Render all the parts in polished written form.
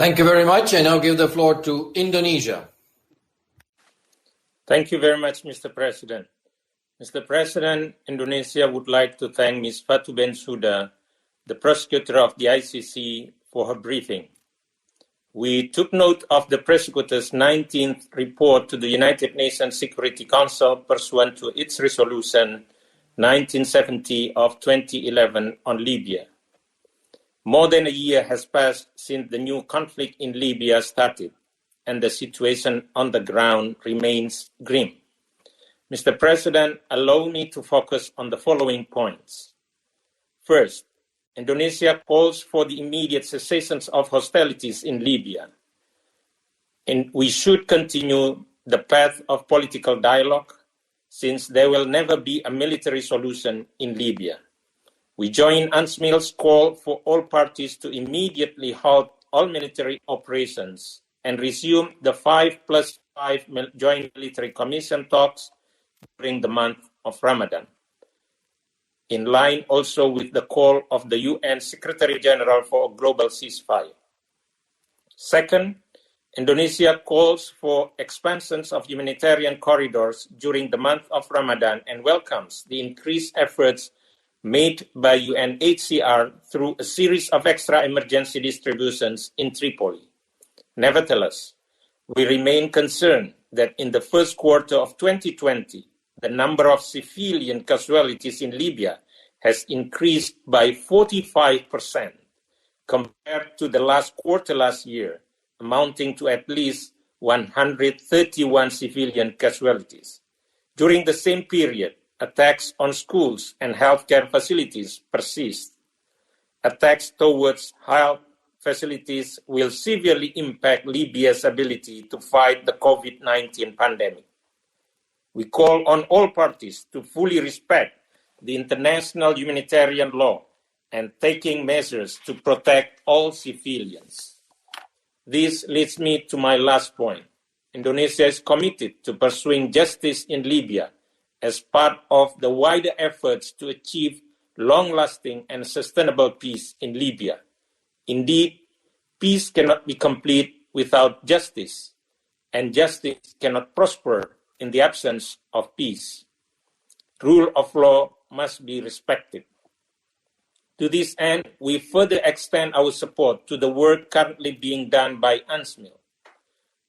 Thank you very much. I now give the floor to Indonesia. Thank you very much, Mr. President. Mr. President, Indonesia would like to thank Ms. Fatou Bensouda, the prosecutor of the ICC, for her briefing. We took note of the prosecutor's 19th report to the United Nations Security Council pursuant to its resolution 1970 of 2011 on Libya. More than a year has passed since the new conflict in Libya started, and the situation on the ground remains grim. Mr. President, allow me to focus on the following points. First, Indonesia calls for the immediate cessation of hostilities in Libya. And we should continue the path of political dialogue, since there will never be a military solution in Libya. We join UNSMIL's call for all parties to immediately halt all military operations and resume the 5+5 Joint Military Commission talks during the month of Ramadan, in line also with the call of the UN Secretary General for a global ceasefire. Second, Indonesia calls for expansions of humanitarian corridors during the month of Ramadan and welcomes the increased efforts made by UNHCR through a series of extra emergency distributions in Tripoli. Nevertheless, we remain concerned that in the first quarter of 2020, the number of civilian casualties in Libya has increased by 45% compared to the last quarter last year, amounting to at least 131 civilian casualties. During the same period, attacks on schools and healthcare facilities persist. Attacks towards health facilities will severely impact Libya's ability to fight the COVID-19 pandemic. We call on all parties to fully respect the international humanitarian law and taking measures to protect all civilians. This leads me to my last point. Indonesia is committed to pursuing justice in Libya as part of the wider efforts to achieve long-lasting and sustainable peace in Libya. Indeed, peace cannot be complete without justice, and justice cannot prosper in the absence of peace. Rule of law must be respected. To this end, we further extend our support to the work currently being done by UNSMIL.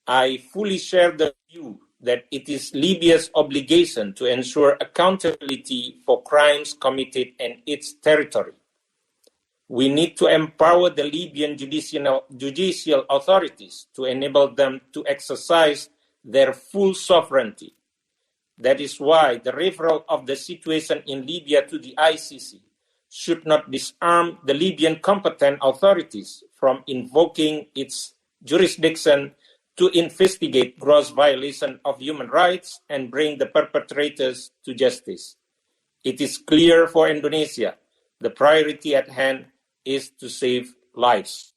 I fully share the view that it is Libya's obligation to ensure accountability for crimes committed in its territory. We need to empower the Libyan judicial authorities to enable them to exercise their full sovereignty. That is why the referral of the situation in Libya to the ICC should not disarm the Libyan competent authorities from invoking its jurisdiction to investigate gross violation of human rights and bring the perpetrators to justice. It is clear for Indonesia, the priority at hand is to save lives.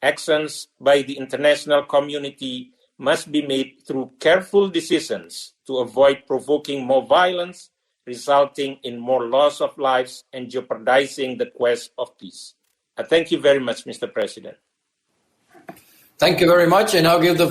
Actions by the international community must be made through careful decisions to avoid provoking more violence, resulting in more loss of lives and jeopardizing the quest of peace. Thank you very much, Mr. President. Thank you very much. I now give the